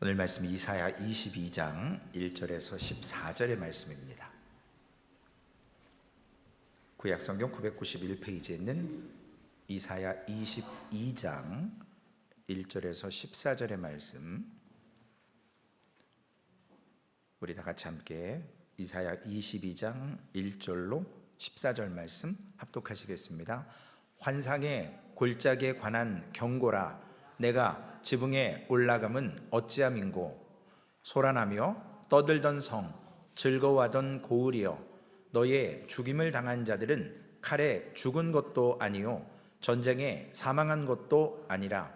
오늘 말씀 이사야 22장 1절에서 14절의 말씀입니다. 구약성경 991페이지에 있는 이사야 22장 1절에서 14절의 말씀, 우리 다 같이 함께 이사야 22장 1절로 14절 말씀 합독하시겠습니다. 환상의 골짜기에 관한 경고라. 내가 지붕에 올라감은 어찌함인고, 소란하며 떠들던 성, 즐거워하던 고을이여, 너의 죽임을 당한 자들은 칼에 죽은 것도 아니요 전쟁에 사망한 것도 아니라,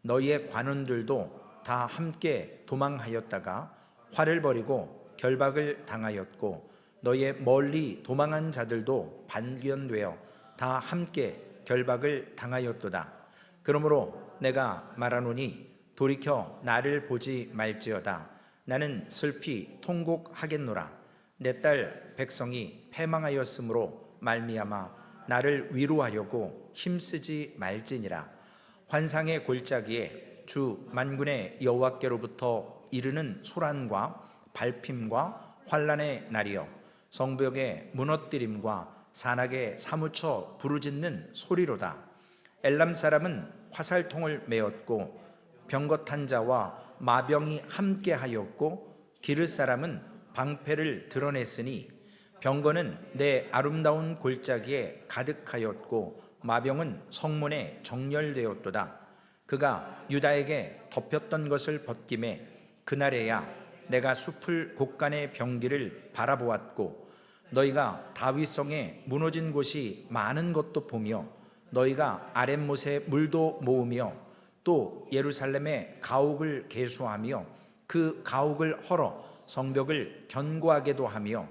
너희의 관원들도 다 함께 도망하였다가 활을 버리고 결박을 당하였고, 너희의 멀리 도망한 자들도 발견되어 다 함께 결박을 당하였도다. 그러므로 내가 말하노니 돌이켜 나를 보지 말지어다. 나는 슬피 통곡하겠노라. 내 딸 백성이 패망하였으므로 말미암아 나를 위로하려고 힘쓰지 말지니라. 환상의 골짜기에 주 만군의 여호와께로부터 이르는 소란과 발핌과 환란의 날이여, 성벽의 무너뜨림과 산악에 사무쳐 부르짖는 소리로다. 엘람 사람은 화살통을 메었고 병거탄 자와 마병이 함께하였고, 기르 사람은 방패를 드러냈으니 병거는 내 아름다운 골짜기에 가득하였고 마병은 성문에 정렬되었도다. 그가 유다에게 덮였던 것을 벗김에 그날에야 내가 숲을 곳간의 병기를 바라보았고, 너희가 다윗성에 무너진 곳이 많은 것도 보며, 너희가 아랫못에 물도 모으며 또 예루살렘의 가옥을 계수하며 그 가옥을 헐어 성벽을 견고하게도 하며,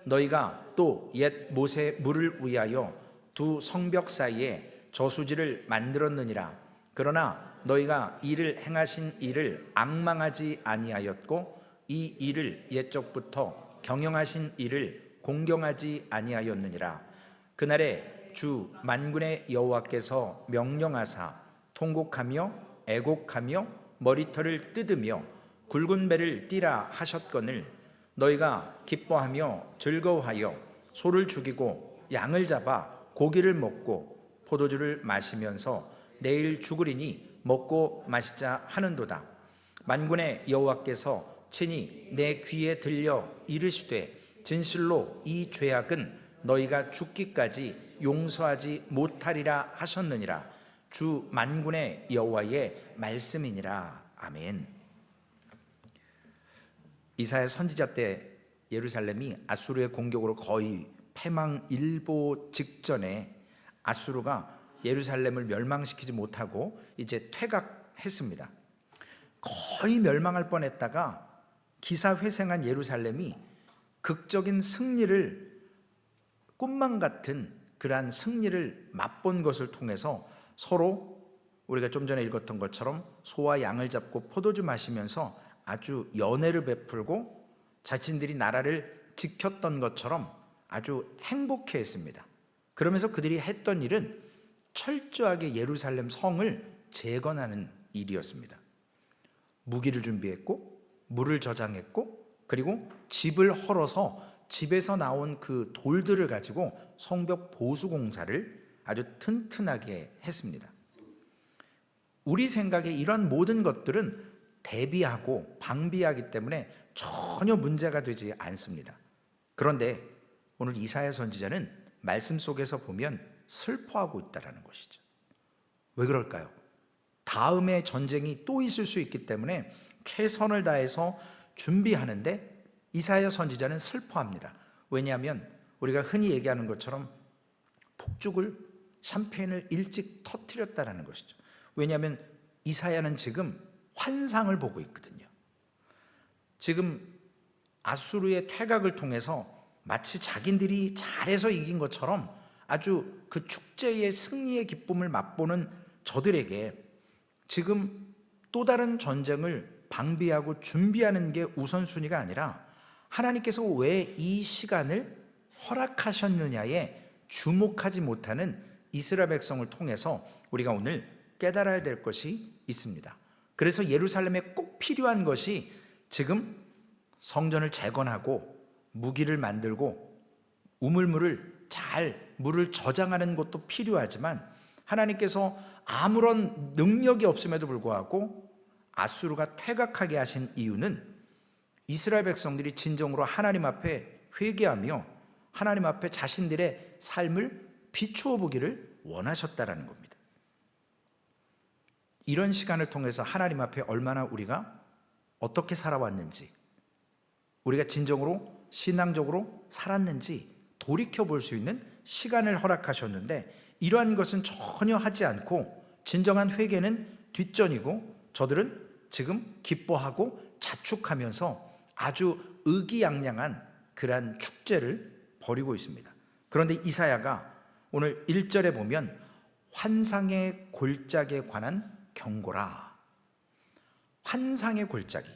너희가 또 옛 못에 물을 위하여 두 성벽 사이에 저수지를 만들었느니라. 그러나 너희가 이를 행하신 일을 앙망하지 아니하였고, 이 일을 옛적부터 경영하신 일을 공경하지 아니하였느니라. 그날에 주 만군의 여호와께서 명령하사 통곡하며 애곡하며 머리털을 뜯으며 굵은 배를 띠라 하셨거늘, 너희가 기뻐하며 즐거워하여 소를 죽이고 양을 잡아 고기를 먹고 포도주를 마시면서 내일 죽으리니 먹고 마시자 하는도다. 만군의 여호와께서 친히 내 귀에 들려 이르시되, 진실로 이 죄악은 너희가 죽기까지 용서하지 못하리라 하셨느니라. 주 만군의 여호와의 말씀이니라. 아멘. 이사야 선지자 때 예루살렘이 아수르의 공격으로 거의 패망일보 직전에 아수르가 예루살렘을 멸망시키지 못하고 이제 퇴각했습니다. 거의 멸망할 뻔했다가 기사회생한 예루살렘이 극적인 승리를, 꿈만 같은 그러한 승리를 맛본 것을 통해서 서로 우리가 좀 전에 읽었던 것처럼 소와 양을 잡고 포도주 마시면서 아주 연애를 베풀고 자신들이 나라를 지켰던 것처럼 아주 행복해했습니다. 그러면서 그들이 했던 일은 철저하게 예루살렘 성을 재건하는 일이었습니다. 무기를 준비했고 물을 저장했고, 그리고 집을 헐어서 집에서 나온 그 돌들을 가지고 성벽 보수 공사를 아주 튼튼하게 했습니다. 우리 생각에 이런 모든 것들은 대비하고 방비하기 때문에 전혀 문제가 되지 않습니다. 그런데 오늘 이사야 선지자는 말씀 속에서 보면 슬퍼하고 있다는 것이죠. 왜 그럴까요? 다음에 전쟁이 또 있을 수 있기 때문에 최선을 다해서 준비하는데 이사야 선지자는 슬퍼합니다. 왜냐하면 우리가 흔히 얘기하는 것처럼 폭죽을, 샴페인을 일찍 터뜨렸다는 것이죠. 왜냐하면 이사야는 지금 환상을 보고 있거든요. 지금 아수르의 퇴각을 통해서 마치 자기들이 잘해서 이긴 것처럼 아주 그 축제의 승리의 기쁨을 맛보는 저들에게 지금 또 다른 전쟁을 방비하고 준비하는 게 우선순위가 아니라, 하나님께서 왜 이 시간을 허락하셨느냐에 주목하지 못하는 이스라엘 백성을 통해서 우리가 오늘 깨달아야 될 것이 있습니다. 그래서 예루살렘에 꼭 필요한 것이 지금 성전을 재건하고 무기를 만들고 우물물을 잘 물을 저장하는 것도 필요하지만, 하나님께서 아무런 능력이 없음에도 불구하고 아수르가 퇴각하게 하신 이유는 이스라엘 백성들이 진정으로 하나님 앞에 회개하며 하나님 앞에 자신들의 삶을 비추어 보기를 원하셨다라는 겁니다. 이런 시간을 통해서 하나님 앞에 얼마나 우리가 어떻게 살아왔는지, 우리가 진정으로 신앙적으로 살았는지 돌이켜 볼 수 있는 시간을 허락하셨는데, 이러한 것은 전혀 하지 않고 진정한 회개는 뒷전이고 저들은 지금 기뻐하고 자축하면서 아주 의기양양한 그러한 축제를 벌이고 있습니다. 그런데 이사야가 오늘 1절에 보면 환상의 골짜기에 관한 경고라. 환상의 골짜기,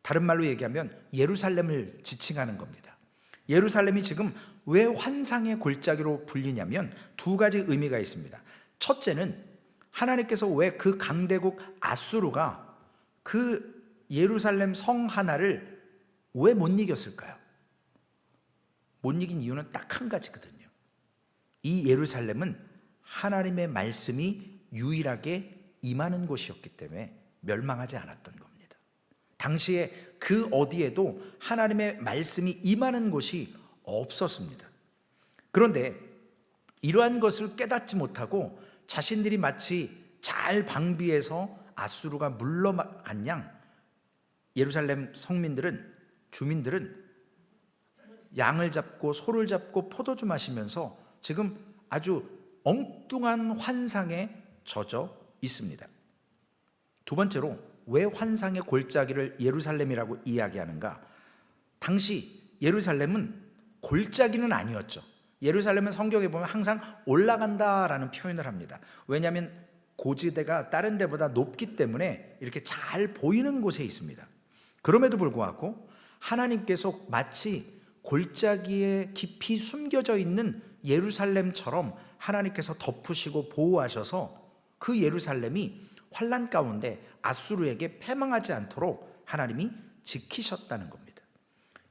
다른 말로 얘기하면 예루살렘을 지칭하는 겁니다. 예루살렘이 지금 왜 환상의 골짜기로 불리냐면 두 가지 의미가 있습니다. 첫째는 하나님께서 왜 그 강대국 아수르가 그 예루살렘 성 하나를 왜 못 이겼을까요? 못 이긴 이유는 딱 한 가지거든요. 이 예루살렘은 하나님의 말씀이 유일하게 임하는 곳이었기 때문에 멸망하지 않았던 겁니다. 당시에 그 어디에도 하나님의 말씀이 임하는 곳이 없었습니다. 그런데 이러한 것을 깨닫지 못하고 자신들이 마치 잘 방비해서 아수르가 물러간 양 예루살렘 성민들은, 주민들은 양을 잡고 소를 잡고 포도주 마시면서 지금 아주 엉뚱한 환상에 젖어 있습니다. 두 번째로 왜 환상의 골짜기를 예루살렘이라고 이야기하는가? 당시 예루살렘은 골짜기는 아니었죠. 예루살렘은 성경에 보면 항상 올라간다라는 표현을 합니다. 왜냐하면 고지대가 다른 데보다 높기 때문에 이렇게 잘 보이는 곳에 있습니다. 그럼에도 불구하고 하나님께서 마치 골짜기에 깊이 숨겨져 있는 예루살렘처럼 하나님께서 덮으시고 보호하셔서 그 예루살렘이 환난 가운데 아수르에게 패망하지 않도록 하나님이 지키셨다는 겁니다.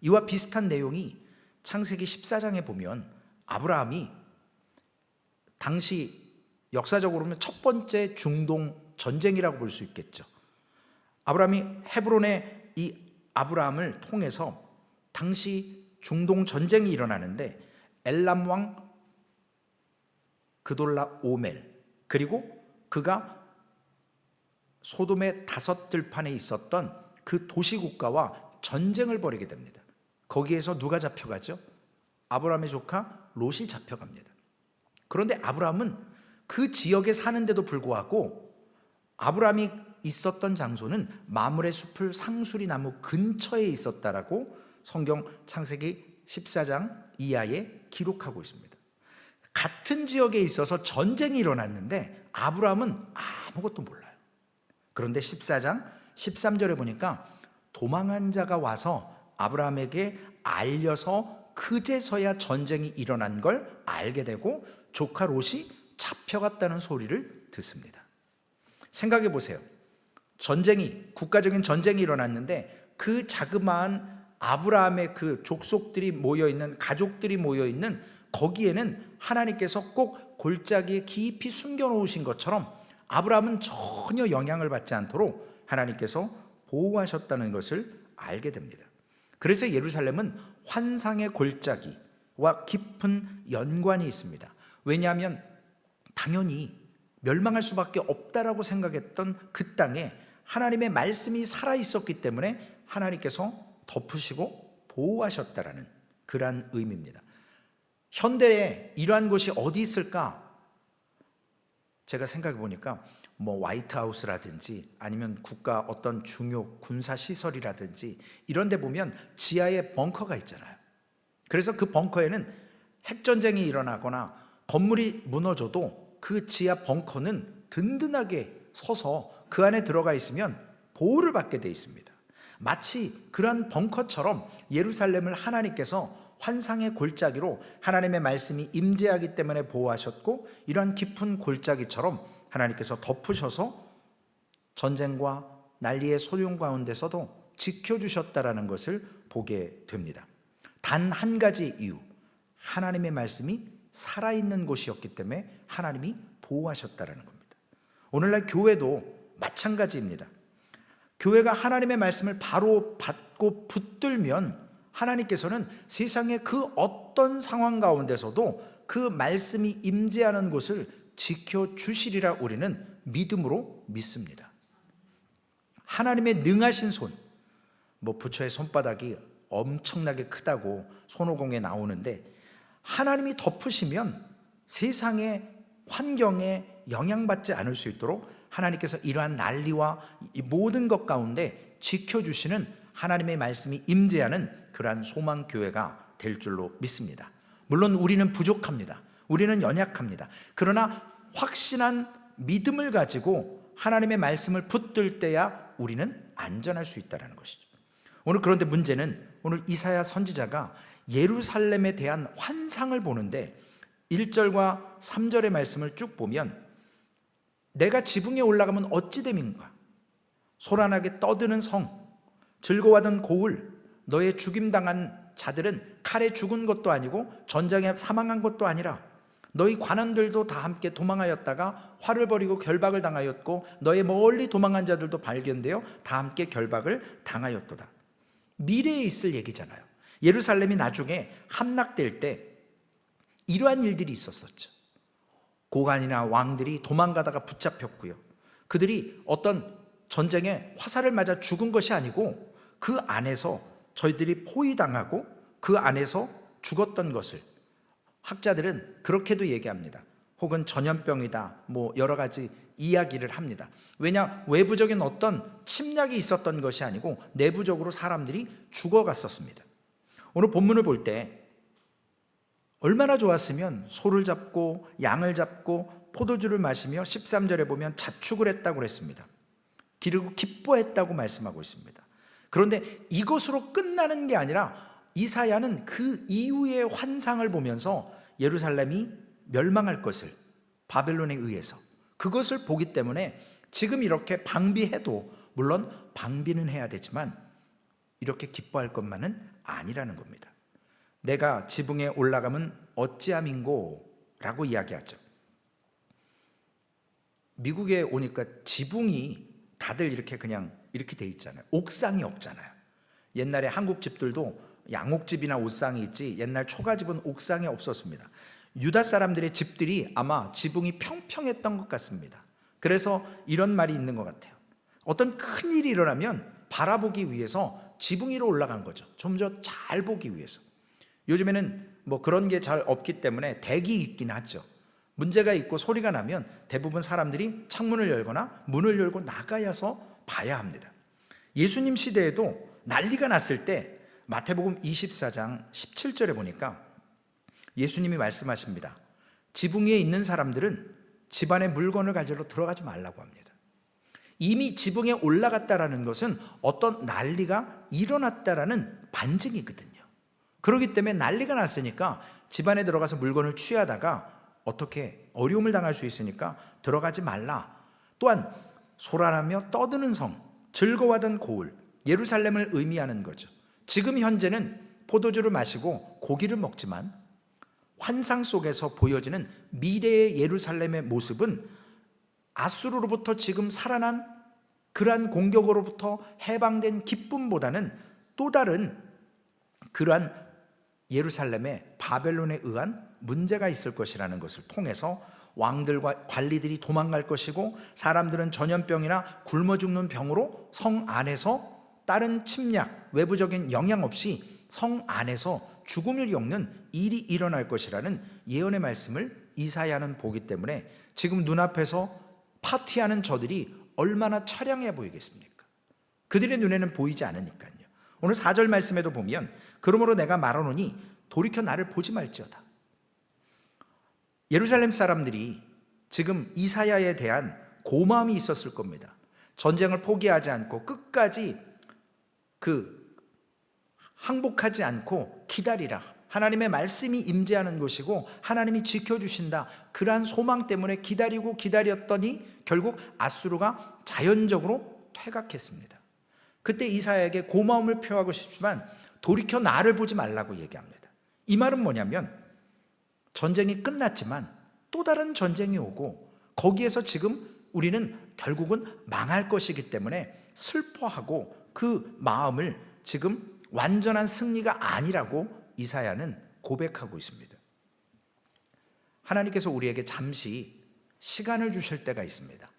이와 비슷한 내용이 창세기 14장에 보면 아브라함이 당시 역사적으로 보면 첫 번째 중동 전쟁이라고 볼 수 있겠죠. 아브라함이 헤브론의 이 아브라함을 통해서 당시 중동 전쟁이 일어나는데 엘람 왕 그돌라 오멜, 그리고 그가 소돔의 5 들판에 있었던 그 도시국가와 전쟁을 벌이게 됩니다. 거기에서 누가 잡혀가죠? 아브라함의 조카 롯이 잡혀갑니다. 그런데 아브라함은 그 지역에 사는데도 불구하고 아브라함이 있었던 장소는 마므레 숲을 상수리 나무 근처에 있었다라고 성경 창세기 14장 이하에 기록하고 있습니다. 같은 지역에 있어서 전쟁이 일어났는데 아브라함은 아무것도 몰라요. 그런데 14장 13절에 보니까 도망한 자가 와서 아브라함에게 알려서 그제서야 전쟁이 일어난 걸 알게 되고 조카 롯이 잡혀갔다는 소리를 듣습니다. 생각해 보세요. 국가적인 전쟁이 일어났는데 그 자그마한 아브라함의 그 족속들이 모여있는, 가족들이 모여있는 거기에는 하나님께서 꼭 골짜기에 깊이 숨겨놓으신 것처럼 아브라함은 전혀 영향을 받지 않도록 하나님께서 보호하셨다는 것을 알게 됩니다. 그래서 예루살렘은 환상의 골짜기와 깊은 연관이 있습니다. 왜냐하면 당연히 멸망할 수밖에 없다라고 생각했던 그 땅에 하나님의 말씀이 살아있었기 때문에 하나님께서 덮으시고 보호하셨다라는 그러한 의미입니다. 현대에 이러한 곳이 어디 있을까? 제가 생각해 보니까 화이트하우스라든지 아니면 국가 어떤 중요 군사시설이라든지 이런 데 보면 지하에 벙커가 있잖아요. 그래서 그 벙커에는 핵전쟁이 일어나거나 건물이 무너져도 그 지하 벙커는 든든하게 서서 그 안에 들어가 있으면 보호를 받게 돼 있습니다. 마치 그런 벙커처럼 예루살렘을 하나님께서 환상의 골짜기로 하나님의 말씀이 임재하기 때문에 보호하셨고, 이러한 깊은 골짜기처럼 하나님께서 덮으셔서 전쟁과 난리의 소용 가운데서도 지켜주셨다라는 것을 보게 됩니다. 단 한 가지 이유, 하나님의 말씀이 살아있는 곳이었기 때문에 하나님이 보호하셨다라는 겁니다. 오늘날 교회도 마찬가지입니다. 교회가 하나님의 말씀을 바로 받고 붙들면 하나님께서는 세상의 그 어떤 상황 가운데서도 그 말씀이 임재하는 곳을 지켜주시리라 우리는 믿음으로 믿습니다. 하나님의 능하신 손, 부처의 손바닥이 엄청나게 크다고 손오공에 나오는데, 하나님이 덮으시면 세상의 환경에 영향받지 않을 수 있도록 하나님께서 이러한 난리와 이 모든 것 가운데 지켜주시는 하나님의 말씀이 임재하는 그러한 소망교회가 될 줄로 믿습니다. 물론 우리는 부족합니다. 우리는 연약합니다. 그러나 확신한 믿음을 가지고 하나님의 말씀을 붙들 때야 우리는 안전할 수 있다는 것이죠. 오늘 그런데 문제는 오늘 이사야 선지자가 예루살렘에 대한 환상을 보는데 1절과 3절의 말씀을 쭉 보면, 내가 지붕에 올라가면 어찌 됨인가? 소란하게 떠드는 성, 즐거워하던 고을, 너의 죽임당한 자들은 칼에 죽은 것도 아니고 전장에 사망한 것도 아니라 너희 관원들도 다 함께 도망하였다가 화를 벌이고 결박을 당하였고 너의 멀리 도망한 자들도 발견되어 다 함께 결박을 당하였도다. 미래에 있을 얘기잖아요. 예루살렘이 나중에 함락될 때 이러한 일들이 있었었죠. 고관이나 왕들이 도망가다가 붙잡혔고요. 그들이 어떤 전쟁에 화살을 맞아 죽은 것이 아니고 그 안에서 저희들이 포위당하고 그 안에서 죽었던 것을 학자들은 그렇게도 얘기합니다. 혹은 전염병이다, 여러 가지 이야기를 합니다. 왜냐, 외부적인 어떤 침략이 있었던 것이 아니고 내부적으로 사람들이 죽어갔었습니다. 오늘 본문을 볼 때 얼마나 좋았으면 소를 잡고 양을 잡고 포도주를 마시며 13절에 보면 자축을 했다고 그랬습니다. 그리고 기뻐했다고 말씀하고 있습니다. 그런데 이것으로 끝나는 게 아니라 이사야는 그 이후의 환상을 보면서 예루살렘이 멸망할 것을, 바벨론에 의해서 그것을 보기 때문에 지금 이렇게 방비해도, 물론 방비는 해야 되지만 이렇게 기뻐할 것만은 아니라는 겁니다. 내가 지붕에 올라가면 어찌함인고 라고 이야기하죠. 미국에 오니까 지붕이 다들 이렇게 그냥 이렇게 돼 있잖아요. 옥상이 없잖아요. 옛날에 한국 집들도 양옥집이나 옥상이 있지 옛날 초가집은 옥상이 없었습니다. 유다 사람들의 집들이 아마 지붕이 평평했던 것 같습니다. 그래서 이런 말이 있는 것 같아요. 어떤 큰 일이 일어나면 바라보기 위해서 지붕 위로 올라간 거죠. 좀 더 잘 보기 위해서. 요즘에는 그런 게 잘 없기 때문에 댁이 있긴 하죠. 문제가 있고 소리가 나면 대부분 사람들이 창문을 열거나 문을 열고 나가야서 봐야 합니다. 예수님 시대에도 난리가 났을 때 마태복음 24장 17절에 보니까 예수님이 말씀하십니다. 지붕 위에 있는 사람들은 집안에 물건을 가지러 들어가지 말라고 합니다. 이미 지붕에 올라갔다라는 것은 어떤 난리가 일어났다라는 반증이거든요. 그렇기 때문에 난리가 났으니까 집안에 들어가서 물건을 취하다가 어떻게 어려움을 당할 수 있으니까 들어가지 말라. 또한 소란하며 떠드는 성, 즐거워하던 고을, 예루살렘을 의미하는 거죠. 지금 현재는 포도주를 마시고 고기를 먹지만 환상 속에서 보여지는 미래의 예루살렘의 모습은 아수르로부터 지금 살아난 그러한 공격으로부터 해방된 기쁨보다는 또 다른 그러한 예루살렘의 바벨론에 의한 문제가 있을 것이라는 것을 통해서 왕들과 관리들이 도망갈 것이고 사람들은 전염병이나 굶어 죽는 병으로 성 안에서 다른 침략, 외부적인 영향 없이 성 안에서 죽음을 겪는 일이 일어날 것이라는 예언의 말씀을 이사야는 보기 때문에 지금 눈앞에서 파티하는 저들이 얼마나 처량해 보이겠습니까? 그들의 눈에는 보이지 않으니까요. 오늘 4절 말씀에도 보면 그러므로 내가 말하노니 돌이켜 나를 보지 말지어다. 예루살렘 사람들이 지금 이사야에 대한 고마움이 있었을 겁니다. 전쟁을 포기하지 않고 끝까지 항복하지 않고 기다리라. 하나님의 말씀이 임재하는 곳이고 하나님이 지켜주신다. 그러한 소망 때문에 기다리고 기다렸더니 결국 아수르가 자연적으로 퇴각했습니다. 그때 이사야에게 고마움을 표하고 싶지만 돌이켜 나를 보지 말라고 얘기합니다. 이 말은 뭐냐면 전쟁이 끝났지만 또 다른 전쟁이 오고 거기에서 지금 우리는 결국은 망할 것이기 때문에 슬퍼하고 그 마음을 지금 완전한 승리가 아니라고 이사야는 고백하고 있습니다. 하나님께서 우리에게 잠시 시간을 주실 때가 있습니다.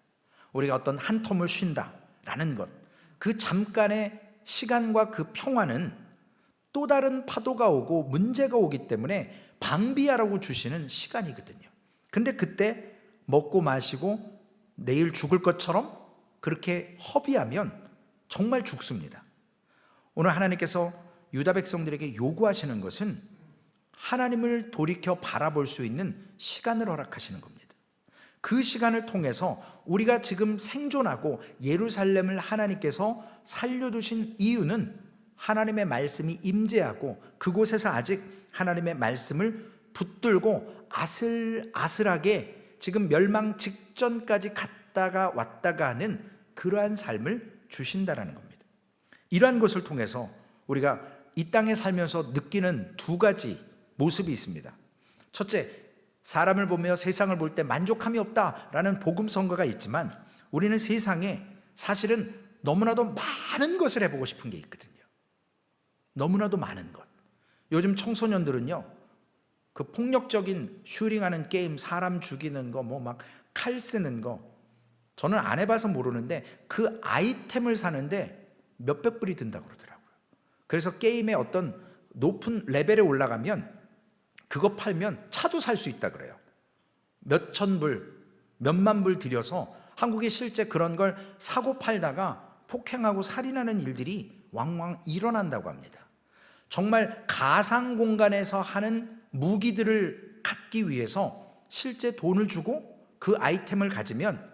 우리가 어떤 한 텀을 쉰다라는 것, 그 잠깐의 시간과 그 평화는 또 다른 파도가 오고 문제가 오기 때문에 방비하라고 주시는 시간이거든요. 근데 그때 먹고 마시고 내일 죽을 것처럼 그렇게 허비하면 정말 죽습니다. 오늘 하나님께서 유다 백성들에게 요구하시는 것은 하나님을 돌이켜 바라볼 수 있는 시간을 허락하시는 겁니다. 그 시간을 통해서 우리가 지금 생존하고 예루살렘을 하나님께서 살려두신 이유는 하나님의 말씀이 임재하고 그곳에서 아직 하나님의 말씀을 붙들고 아슬아슬하게 지금 멸망 직전까지 갔다가 왔다가 하는 그러한 삶을 주신다라는 겁니다. 이러한 것을 통해서 우리가 이 땅에 살면서 느끼는 두 가지 모습이 있습니다. 첫째, 사람을 보며 세상을 볼 때 만족함이 없다라는 복음 선거가 있지만 우리는 세상에 사실은 너무나도 많은 것을 해보고 싶은 게 있거든요. 너무나도 많은 것. 요즘 청소년들은요, 그 폭력적인 슈링하는 게임, 사람 죽이는 거, 뭐 막 칼 쓰는 거, 저는 안 해봐서 모르는데 그 아이템을 사는데 몇백 불이 든다고 그러더라고요. 그래서 게임의 어떤 높은 레벨에 올라가면 그거 팔면 차도 살 수 있다 그래요. 몇천 불, 몇만 불 들여서 한국에 실제 그런 걸 사고 팔다가 폭행하고 살인하는 일들이 왕왕 일어난다고 합니다. 정말 가상 공간에서 하는 무기들을 갖기 위해서 실제 돈을 주고 그 아이템을 가지면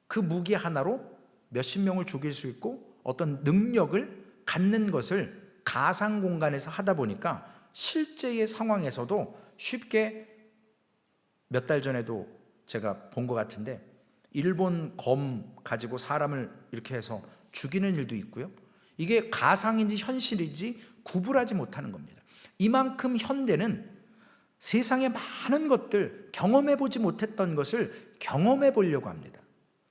그 무기 하나로 몇십 명을 죽일 수 있고 어떤 능력을 갖는 것을 가상 공간에서 하다 보니까 실제의 상황에서도 쉽게, 몇 달 전에도 제가 본 것 같은데 일본 검 가지고 사람을 이렇게 해서 죽이는 일도 있고요. 이게 가상인지 현실인지 구분하지 못하는 겁니다. 이만큼 현대는 세상의 많은 것들, 경험해 보지 못했던 것을 경험해 보려고 합니다.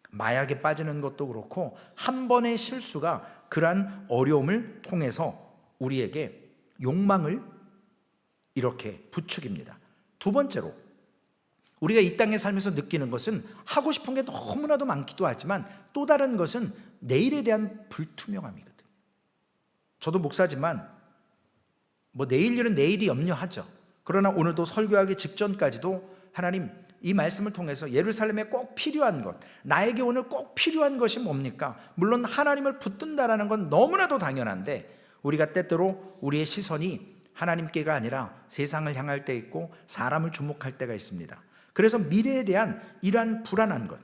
마약에 빠지는 것도 그렇고 한 번의 실수가 그러한 어려움을 통해서 우리에게 욕망을 이렇게 부추깁니다. 두 번째로, 우리가 이 땅에 살면서 느끼는 것은 하고 싶은 게 너무나도 많기도 하지만 또 다른 것은 내일에 대한 불투명함이거든요. 저도 목사지만 뭐 내일 일은 내일이 염려하죠. 그러나 오늘도 설교하기 직전까지도 하나님, 이 말씀을 통해서 예루살렘에 꼭 필요한 것, 나에게 오늘 꼭 필요한 것이 뭡니까? 물론 하나님을 붙든다라는 건 너무나도 당연한데 우리가 때때로 우리의 시선이 하나님께가 아니라 세상을 향할 때 있고 사람을 주목할 때가 있습니다. 그래서 미래에 대한 이러한 불안한 것,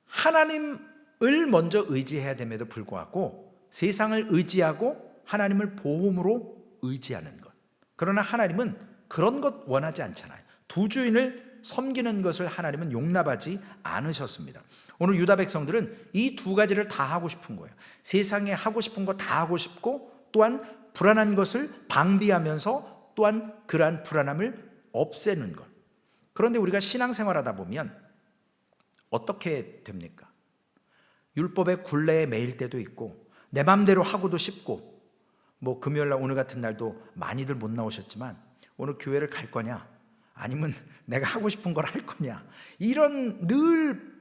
하나님을 먼저 의지해야 됨에도 불구하고 세상을 의지하고 하나님을 보험으로 의지하는 것. 그러나 하나님은 그런 것 원하지 않잖아요. 두 주인을 섬기는 것을 하나님은 용납하지 않으셨습니다. 오늘 유다 백성들은 이 두 가지를 다 하고 싶은 거예요. 세상에 하고 싶은 거 다 하고 싶고 또한 불안한 것을 방비하면서 또한 그러한 불안함을 없애는 것. 그런데 우리가 신앙생활하다 보면 어떻게 됩니까? 율법의 굴레에 매일 때도 있고 내 마음대로 하고도 싶고, 뭐 금요일날 오늘 같은 날도 많이들 못 나오셨지만 오늘 교회를 갈 거냐, 아니면 내가 하고 싶은 걸 할 거냐, 이런 늘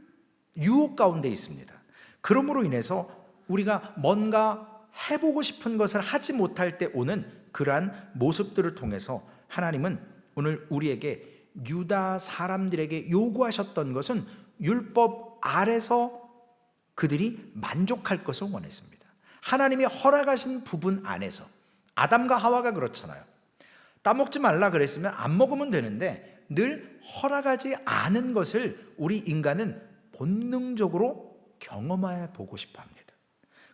유혹 가운데 있습니다. 그러므로 인해서 우리가 뭔가 해보고 싶은 것을 하지 못할 때 오는 그러한 모습들을 통해서 하나님은 오늘 우리에게, 유다 사람들에게 요구하셨던 것은 율법 아래서 그들이 만족할 것을 원했습니다. 하나님이 허락하신 부분 안에서. 아담과 하와가 그렇잖아요. 따먹지 말라 그랬으면 안 먹으면 되는데 늘 허락하지 않은 것을 우리 인간은 본능적으로 경험해 보고 싶어 합니다.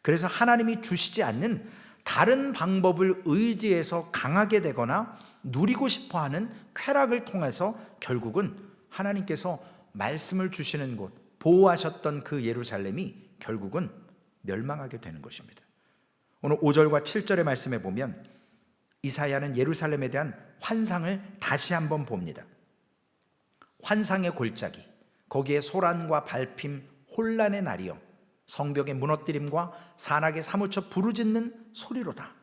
그래서 하나님이 주시지 않는 다른 방법을 의지해서 강하게 되거나 누리고 싶어 하는 쾌락을 통해서 결국은 하나님께서 말씀을 주시는 곳, 보호하셨던 그 예루살렘이 결국은 멸망하게 되는 것입니다. 오늘 5절과 7절의 말씀에 보면 이사야는 예루살렘에 대한 환상을 다시 한번 봅니다. 환상의 골짜기, 거기에 소란과 발핌, 혼란의 날이요 성벽의 무너뜨림과 산악에 사무쳐 부르짖는 소리로다.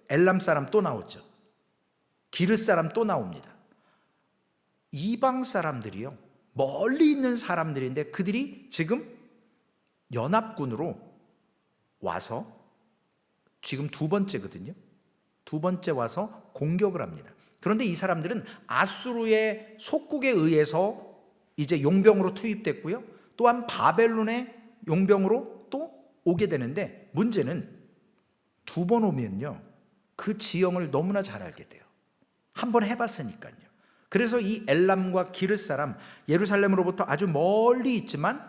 엘람 사람 또 나오죠. 기르 사람 또 나옵니다. 이방 사람들이요, 멀리 있는 사람들인데 그들이 지금 연합군으로 와서 지금 두 번째거든요. 두 번째 와서 공격을 합니다. 그런데 이 사람들은 아수르의 속국에 의해서 이제 용병으로 투입됐고요, 또한 바벨론의 용병으로 또 오게 되는데, 문제는 두 번 오면요 그 지형을 너무나 잘 알게 돼요. 한번 해봤으니까요. 그래서 이 엘람과 기르 사람, 예루살렘으로부터 아주 멀리 있지만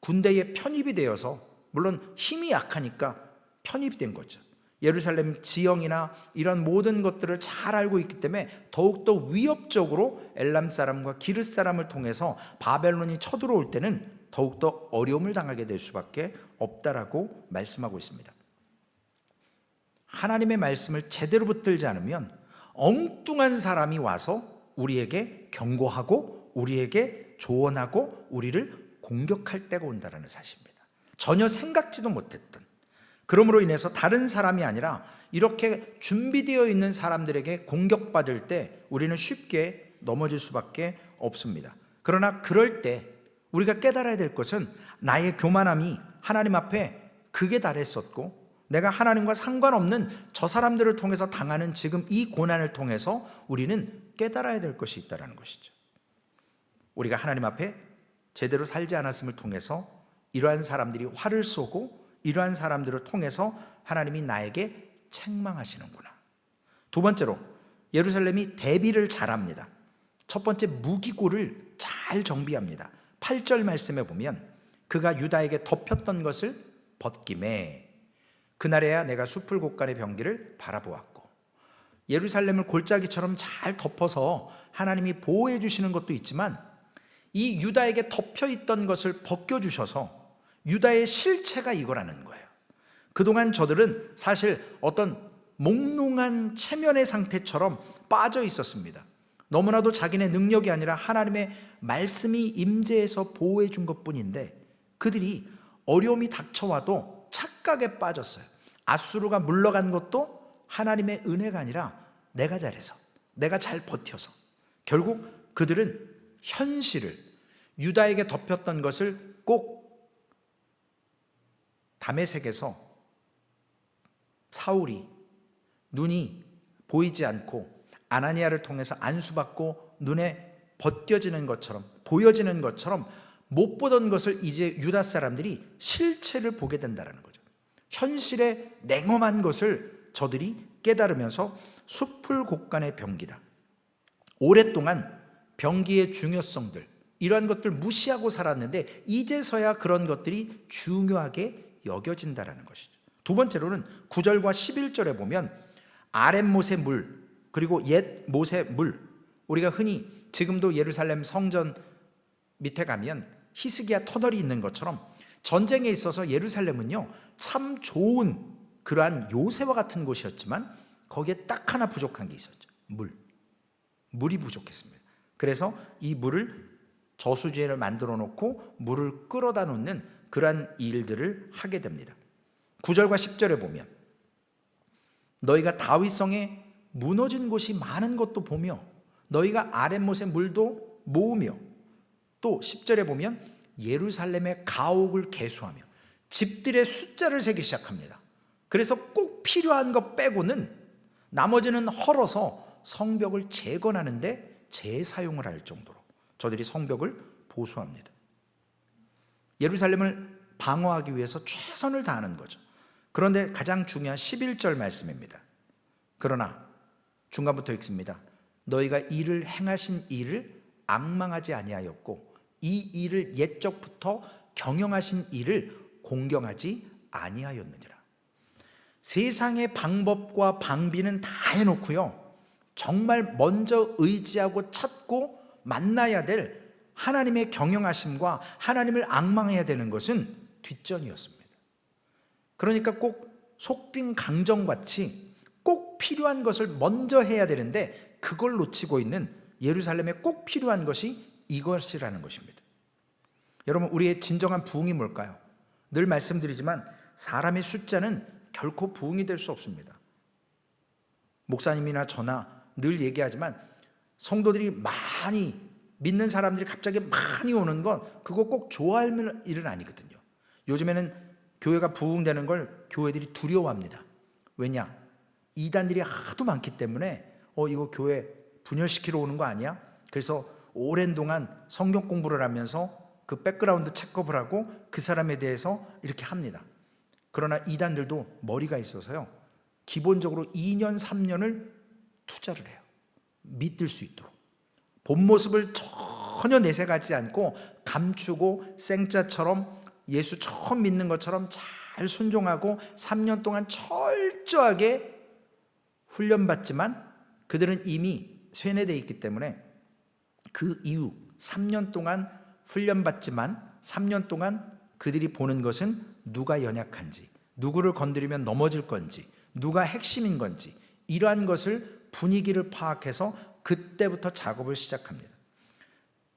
군대에 편입이 되어서, 물론 힘이 약하니까 편입이 된 거죠. 예루살렘 지형이나 이런 모든 것들을 잘 알고 있기 때문에 더욱더 위협적으로 엘람 사람과 기르 사람을 통해서 바벨론이 쳐들어올 때는 더욱더 어려움을 당하게 될 수밖에 없다라고 말씀하고 있습니다. 하나님의 말씀을 제대로 붙들지 않으면 엉뚱한 사람이 와서 우리에게 경고하고 우리에게 조언하고 우리를 공격할 때가 온다는 사실입니다. 전혀 생각지도 못했던, 그러므로 인해서 다른 사람이 아니라 이렇게 준비되어 있는 사람들에게 공격받을 때 우리는 쉽게 넘어질 수밖에 없습니다. 그러나 그럴 때 우리가 깨달아야 될 것은 나의 교만함이 하나님 앞에 극에 달했었고, 내가 하나님과 상관없는 저 사람들을 통해서 당하는 지금 이 고난을 통해서 우리는 깨달아야 될 것이 있다는 것이죠. 우리가 하나님 앞에 제대로 살지 않았음을 통해서 이러한 사람들이 화를 쏘고 이러한 사람들을 통해서 하나님이 나에게 책망하시는구나. 두 번째로 예루살렘이 대비를 잘합니다. 첫 번째, 무기고를 잘 정비합니다. 8절 말씀에 보면 그가 유다에게 덮였던 것을 벗김에 그날에야 내가 숲을 곳간의 병기를 바라보았고, 예루살렘을 골짜기처럼 잘 덮어서 하나님이 보호해 주시는 것도 있지만 이 유다에게 덮여 있던 것을 벗겨주셔서 유다의 실체가 이거라는 거예요. 그동안 저들은 사실 어떤 몽롱한 체면의 상태처럼 빠져 있었습니다. 너무나도 자기네 능력이 아니라 하나님의 말씀이 임재해서 보호해 준 것뿐인데 그들이 어려움이 닥쳐와도 착각에 빠졌어요. 아수르가 물러간 것도 하나님의 은혜가 아니라 내가 잘해서, 내가 잘 버텨서. 결국 그들은 현실을, 유다에게 덮였던 것을 꼭 다메섹에서 사울이 눈이 보이지 않고 아나니아를 통해서 안수받고 눈에 벗겨지는 것처럼, 보여지는 것처럼 못 보던 것을 이제 유다 사람들이 실체를 보게 된다는 거죠. 현실의 냉엄한 것을 저들이 깨달으면서 숲을 곳간의 병기다. 오랫동안 병기의 중요성들, 이러한 것들 무시하고 살았는데 이제서야 그런 것들이 중요하게 여겨진다는 것이죠. 두 번째로는 9절과 11절에 보면 아랫못의 물, 그리고 옛못의 물, 우리가 흔히 지금도 예루살렘 성전 밑에 가면 히스기야 터널이 있는 것처럼 전쟁에 있어서 예루살렘은요 참 좋은 그러한 요새와 같은 곳이었지만 거기에 딱 하나 부족한 게 있었죠. 물이 부족했습니다. 그래서 이 물을 저수지를 만들어 놓고 물을 끌어다 놓는 그러한 일들을 하게 됩니다. 9절과 10절에 보면 너희가 다윗성에 무너진 곳이 많은 것도 보며 너희가 아랫못의 물도 모으며, 또 10절에 보면 예루살렘의 가옥을 계수하며 집들의 숫자를 세기 시작합니다. 그래서 꼭 필요한 것 빼고는 나머지는 헐어서 성벽을 재건하는데 재사용을 할 정도로 저들이 성벽을 보수합니다. 예루살렘을 방어하기 위해서 최선을 다하는 거죠. 그런데 가장 중요한 11절 말씀입니다. 그러나 중간부터 읽습니다. 너희가 이를 행하신 일을 앙망하지 아니하였고 이 일을 옛적부터 경영하신 일을 공경하지 아니하였느니라. 세상의 방법과 방비는 다 해놓고요, 정말 먼저 의지하고 찾고 만나야 될 하나님의 경영하심과 하나님을 앙망해야 되는 것은 뒷전이었습니다. 그러니까 꼭 속빈 강정같이 꼭 필요한 것을 먼저 해야 되는데 그걸 놓치고 있는 예루살렘에 꼭 필요한 것이 이것이라는 것입니다. 여러분, 우리의 진정한 부흥이 뭘까요? 늘 말씀드리지만 사람의 숫자는 결코 부흥이 될 수 없습니다. 목사님이나 저나 늘 얘기하지만 성도들이 많이 믿는 사람들이 갑자기 많이 오는 건 그거 꼭 좋아할 일은 아니거든요. 요즘에는 교회가 부흥되는 걸 교회들이 두려워합니다. 왜냐? 이단들이 하도 많기 때문에 이거 교회 분열시키러 오는 거 아니야? 그래서 오랜 동안 성경 공부를 하면서 그 백그라운드 체크업을 하고 그 사람에 대해서 이렇게 합니다. 그러나 이단들도 머리가 있어서요, 기본적으로 2년 3년을 투자를 해요. 믿을 수 있도록. 본 모습을 전혀 내색하지 않고 감추고 생짜처럼 예수 처음 믿는 것처럼 잘 순종하고 3년 동안 철저하게 훈련받지만 그들은 이미 쇠뇌되어 있기 때문에 그 이후 3년 동안 훈련받지만 3년 동안 그들이 보는 것은 누가 연약한지, 누구를 건드리면 넘어질 건지, 누가 핵심인 건지, 이러한 것을 분위기를 파악해서 그때부터 작업을 시작합니다.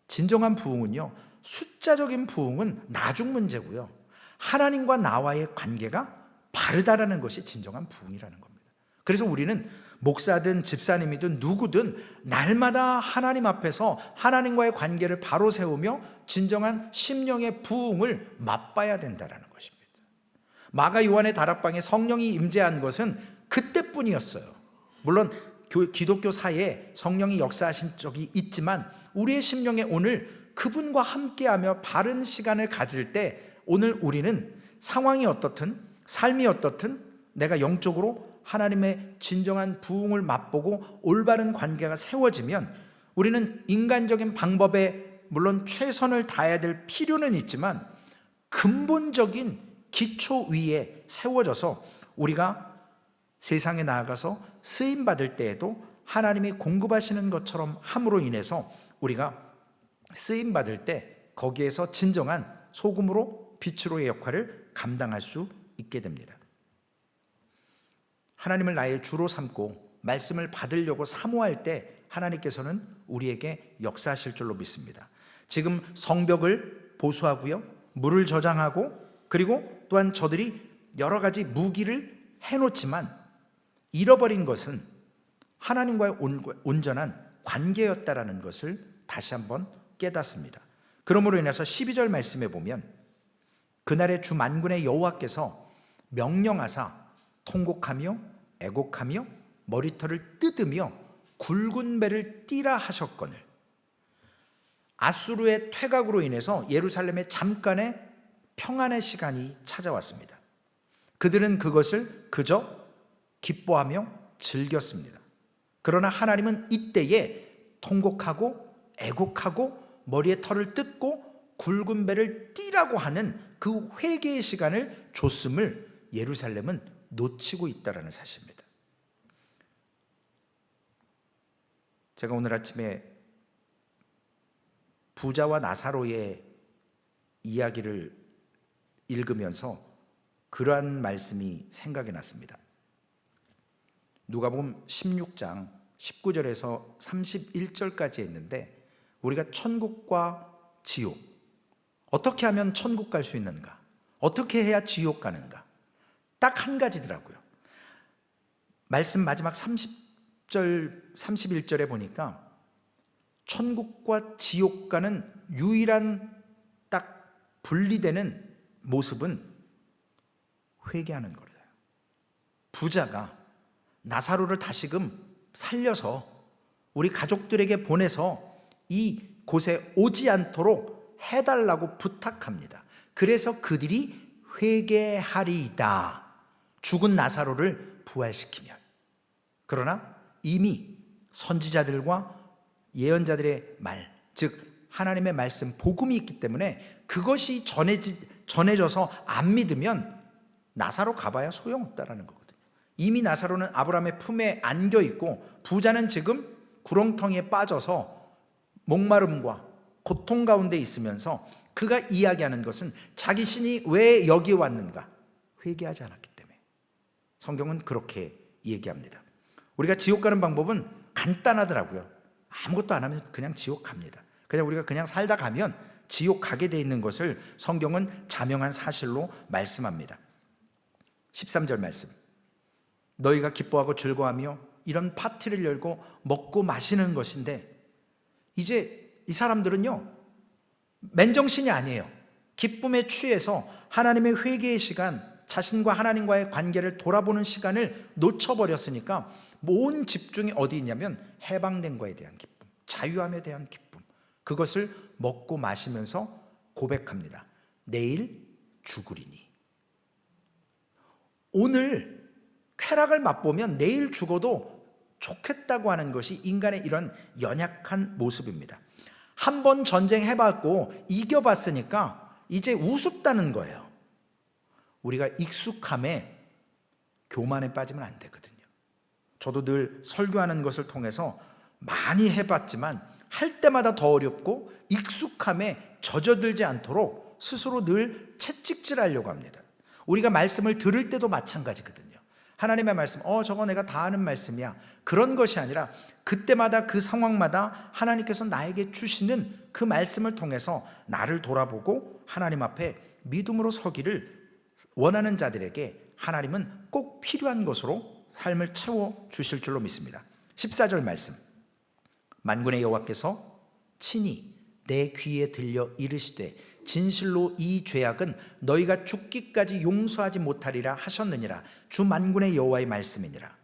진정한 부흥은요, 숫자적인 부흥은 나중 문제고요, 하나님과 나와의 관계가 바르다라는 것이 진정한 부흥이라는 겁니다. 그래서 우리는 목사든 집사님이든 누구든 날마다 하나님 앞에서 하나님과의 관계를 바로 세우며 진정한 심령의 부흥을 맛봐야 된다는 것입니다. 마가 요한의 다락방에 성령이 임재한 것은 그때뿐이었어요. 물론 기독교 사회에 성령이 역사하신 적이 있지만 우리의 심령에 오늘 그분과 함께하며 바른 시간을 가질 때 오늘 우리는 상황이 어떻든 삶이 어떻든 내가 영적으로 하나님의 진정한 부흥을 맛보고 올바른 관계가 세워지면 우리는 인간적인 방법에 물론 최선을 다해야 될 필요는 있지만 근본적인 기초 위에 세워져서 우리가 세상에 나아가서 쓰임받을 때에도 하나님이 공급하시는 것처럼 함으로 인해서 우리가 쓰임받을 때 거기에서 진정한 소금으로 빛으로의 역할을 감당할 수 있게 됩니다. 하나님을 나의 주로 삼고 말씀을 받으려고 사모할 때 하나님께서는 우리에게 역사하실 줄로 믿습니다. 지금 성벽을 보수하고요, 물을 저장하고, 그리고 또한 저들이 여러 가지 무기를 해놓지만 잃어버린 것은 하나님과의 온전한 관계였다라는 것을 다시 한번 깨닫습니다. 그러므로 인해서 12절 말씀에 보면 그날의 주 만군의 여호와께서 명령하사 통곡하며 애곡하며 머리털을 뜯으며 굵은 배를 띠라 하셨거늘. 아수르의 퇴각으로 인해서 예루살렘에 잠깐의 평안의 시간이 찾아왔습니다. 그들은 그것을 그저 기뻐하며 즐겼습니다. 그러나 하나님은 이때에 통곡하고 애곡하고 머리에 털을 뜯고 굵은 배를 띠라고 하는 그 회개의 시간을 줬음을 예루살렘은 놓치고 있다는 사실입니다. 제가 오늘 아침에 부자와 나사로의 이야기를 읽으면서 그러한 말씀이 생각이 났습니다. 누가복음 16장 19절에서 31절까지 있는데 우리가 천국과 지옥, 어떻게 하면 천국 갈 수 있는가, 어떻게 해야 지옥 가는가, 딱 한 가지더라고요. 말씀 마지막 30절 31절에 보니까 천국과 지옥 가는 유일한 딱 분리되는 모습은 회개하는 거예요. 부자가 나사로를 다시금 살려서 우리 가족들에게 보내서 이 곳에 오지 않도록 해달라고 부탁합니다. 그래서 그들이 회개하리이다. 죽은 나사로를 부활시키면. 그러나 이미 선지자들과 예언자들의 말, 즉 하나님의 말씀, 복음이 있기 때문에 그것이 전해져서 안 믿으면 나사로 가봐야 소용없다라는 거거든요. 이미 나사로는 아브라함의 품에 안겨 있고 부자는 지금 구렁텅이에 빠져서 목마름과 고통 가운데 있으면서 그가 이야기하는 것은 자기 신이 왜 여기 왔는가? 회개하지 않았기 때문에. 성경은 그렇게 얘기합니다. 우리가 지옥 가는 방법은 간단하더라고요. 아무것도 안 하면 그냥 지옥 갑니다. 그냥 우리가 그냥 살다 가면 지옥 가게 돼 있는 것을 성경은 자명한 사실로 말씀합니다. 13절 말씀. 너희가 기뻐하고 즐거워하며 이런 파티를 열고 먹고 마시는 것인데, 이제 이 사람들은요 맨정신이 아니에요. 기쁨에 취해서 하나님의 회개의 시간, 자신과 하나님과의 관계를 돌아보는 시간을 놓쳐버렸으니까 온 집중이 어디 있냐면 해방된 거에 대한 기쁨, 자유함에 대한 기쁨, 그것을 먹고 마시면서 고백합니다. 내일 죽으리니. 오늘 쾌락을 맛보면 내일 죽어도 좋겠다고 하는 것이 인간의 이런 연약한 모습입니다. 한 번 전쟁해봤고 이겨봤으니까 이제 우습다는 거예요. 우리가 익숙함에 교만에 빠지면 안 되거든요. 저도 늘 설교하는 것을 통해서 많이 해봤지만 할 때마다 더 어렵고 익숙함에 젖어들지 않도록 스스로 늘 채찍질하려고 합니다. 우리가 말씀을 들을 때도 마찬가지거든요. 하나님의 말씀, 저거 내가 다 아는 말씀이야, 그런 것이 아니라 그때마다 그 상황마다 하나님께서 나에게 주시는 그 말씀을 통해서 나를 돌아보고 하나님 앞에 믿음으로 서기를 원하는 자들에게 하나님은 꼭 필요한 것으로 삶을 채워 주실 줄로 믿습니다. 14절 말씀. 만군의 여호와께서 친히 내 귀에 들려 이르시되 진실로 이 죄악은 너희가 죽기까지 용서하지 못하리라 하셨느니라. 주 만군의 여호와의 말씀이니라.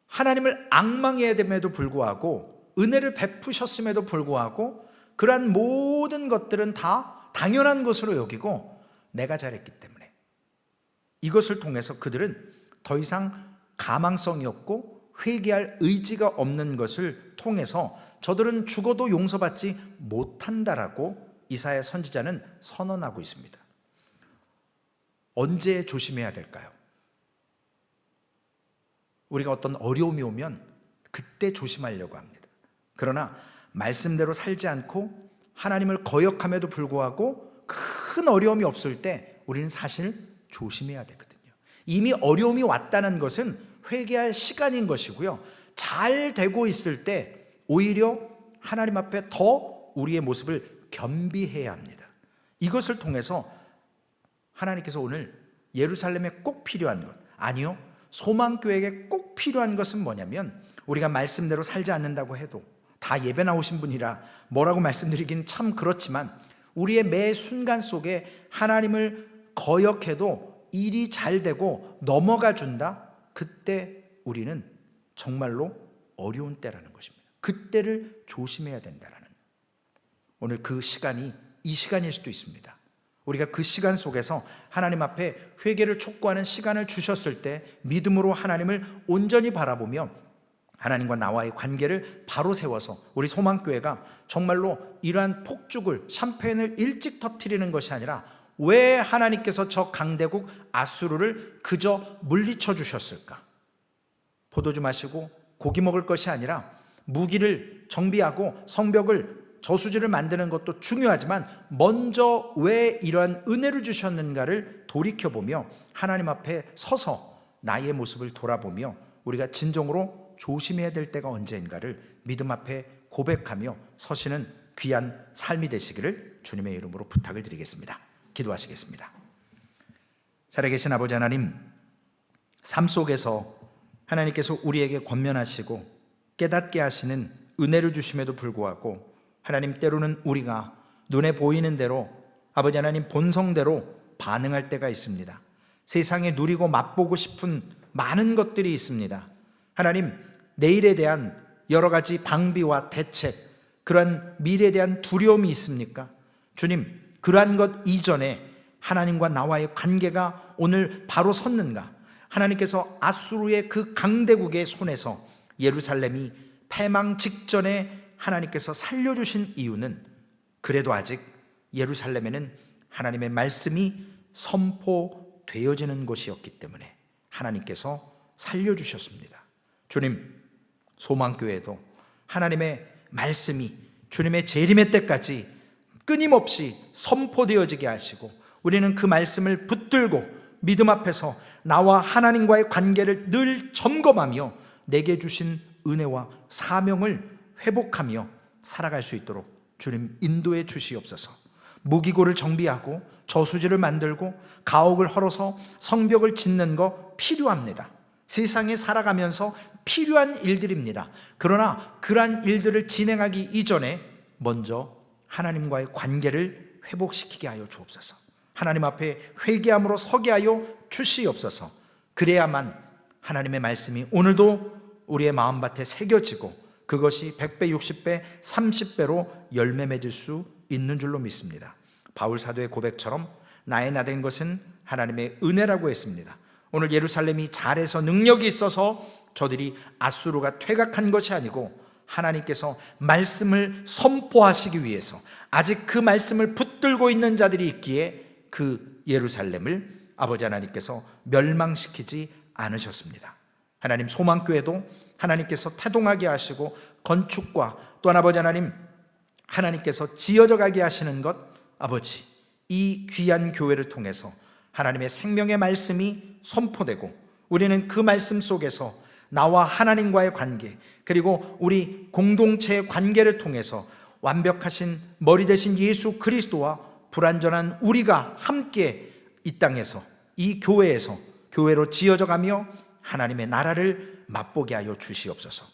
하나님을 앙망해야 됨에도 불구하고, 은혜를 베푸셨음에도 불구하고 그러한 모든 것들은 다 당연한 것으로 여기고 내가 잘했기 때문에, 이것을 통해서 그들은 더 이상 가망성이 없고 회개할 의지가 없는 것을 통해서 저들은 죽어도 용서받지 못한다라고 이사야 선지자는 선언하고 있습니다. 언제 조심해야 될까요? 우리가 어떤 어려움이 오면 그때 조심하려고 합니다. 그러나 말씀대로 살지 않고 하나님을 거역함에도 불구하고 큰 어려움이 없을 때 우리는 사실 조심해야 되거든요. 이미 어려움이 왔다는 것은 회개할 시간인 것이고요, 잘 되고 있을 때 오히려 하나님 앞에 더 우리의 모습을 겸비해야 합니다. 이것을 통해서 하나님께서 오늘 예루살렘에 꼭 필요한 것, 아니요, 소망교회에게 꼭 필요한 것은 뭐냐면, 우리가 말씀대로 살지 않는다고 해도, 다 예배 나오신 분이라 뭐라고 말씀드리기는 참 그렇지만, 우리의 매 순간 속에 하나님을 거역해도 일이 잘 되고 넘어가 준다, 그때 우리는 정말로 어려운 때라는 것입니다. 그때를 조심해야 된다라는, 오늘 그 시간이 이 시간일 수도 있습니다. 우리가 그 시간 속에서 하나님 앞에 회개를 촉구하는 시간을 주셨을 때 믿음으로 하나님을 온전히 바라보며 하나님과 나와의 관계를 바로 세워서 우리 소망교회가 정말로 이러한 폭죽을, 샴페인을 일찍 터뜨리는 것이 아니라, 왜 하나님께서 저 강대국 아수르를 그저 물리쳐 주셨을까? 포도주 마시고 고기 먹을 것이 아니라 무기를 정비하고 성벽을, 저수지를 만드는 것도 중요하지만 먼저 왜 이러한 은혜를 주셨는가를 돌이켜보며 하나님 앞에 서서 나의 모습을 돌아보며 우리가 진정으로 조심해야 될 때가 언제인가를 믿음 앞에 고백하며 서시는 귀한 삶이 되시기를 주님의 이름으로 부탁을 드리겠습니다. 기도하시겠습니다. 살아계신 아버지 하나님, 삶 속에서 하나님께서 우리에게 권면하시고 깨닫게 하시는 은혜를 주심에도 불구하고 하나님, 때로는 우리가 눈에 보이는 대로, 아버지 하나님 본성대로 반응할 때가 있습니다. 세상에 누리고 맛보고 싶은 많은 것들이 있습니다. 하나님, 내일에 대한 여러 가지 방비와 대책, 그러한 미래에 대한 두려움이 있습니까? 주님, 그러한 것 이전에 하나님과 나와의 관계가 오늘 바로 섰는가? 하나님께서 아수르의 그 강대국의 손에서 예루살렘이 패망 직전에 하나님께서 살려주신 이유는, 그래도 아직 예루살렘에는 하나님의 말씀이 선포되어지는 곳이었기 때문에 하나님께서 살려주셨습니다. 주님, 소망교회도 하나님의 말씀이 주님의 재림의 때까지 끊임없이 선포되어지게 하시고, 우리는 그 말씀을 붙들고 믿음 앞에서 나와 하나님과의 관계를 늘 점검하며 내게 주신 은혜와 사명을 회복하며 살아갈 수 있도록 주님 인도해 주시옵소서. 무기고를 정비하고 저수지를 만들고 가옥을 헐어서 성벽을 짓는 거 필요합니다. 세상에 살아가면서 필요한 일들입니다. 그러나 그러한 일들을 진행하기 이전에 먼저 하나님과의 관계를 회복시키게 하여 주옵소서. 하나님 앞에 회개함으로 서게 하여 주시옵소서. 그래야만 하나님의 말씀이 오늘도 우리의 마음밭에 새겨지고 그것이 100배, 60배, 30배로 열매 맺을 수 있는 줄로 믿습니다. 바울 사도의 고백처럼 나의 나된 것은 하나님의 은혜라고 했습니다. 오늘 예루살렘이 잘해서 능력이 있어서 저들이 아수르가 퇴각한 것이 아니고 하나님께서 말씀을 선포하시기 위해서 아직 그 말씀을 붙들고 있는 자들이 있기에 그 예루살렘을 아버지 하나님께서 멸망시키지 않으셨습니다. 하나님 소망교회도 하나님께서 태동하게 하시고 건축과 또한 아버지 하나님 하나님께서 지어져 가게 하시는 것, 아버지 이 귀한 교회를 통해서 하나님의 생명의 말씀이 선포되고 우리는 그 말씀 속에서 나와 하나님과의 관계, 그리고 우리 공동체의 관계를 통해서 완벽하신 머리 되신 예수 그리스도와 불완전한 우리가 함께 이 땅에서, 이 교회에서 교회로 지어져 가며 하나님의 나라를 맛보게 하여 주시옵소서.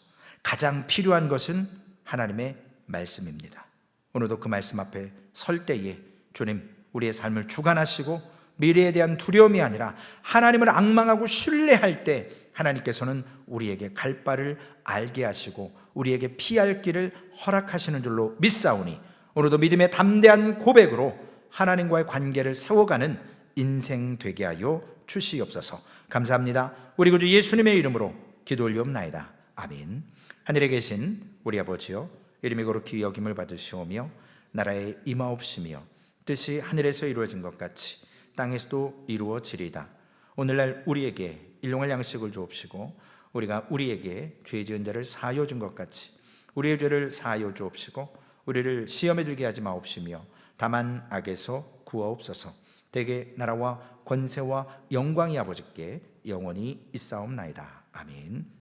가장 필요한 것은 하나님의 말씀입니다. 오늘도 그 말씀 앞에 설 때에 주님 우리의 삶을 주관하시고 미래에 대한 두려움이 아니라 하나님을 앙망하고 신뢰할 때 하나님께서는 우리에게 갈 바를 알게 하시고 우리에게 피할 길을 허락하시는 줄로 믿사오니 오늘도 믿음의 담대한 고백으로 하나님과의 관계를 세워가는 인생 되게 하여 주시옵소서. 감사합니다. 우리 구주 예수님의 이름으로 기도 올리옵나이다. 아멘. 하늘에 계신 우리 아버지여, 이름이 거룩히 여김을 받으시오며 나라에 임하옵시며 뜻이 하늘에서 이루어진 것 같이 땅에서도 이루어지리이다. 오늘날 우리에게 일용할 양식을 주옵시고 우리가 우리에게 죄 지은 자를 사하여 준 것 같이 우리의 죄를 사하여 주옵시고 우리를 시험에 들게 하지 마옵시며 다만 악에서 구하옵소서. 대개 나라와 권세와 영광이 아버지께 영원히 있사옵나이다. 아멘.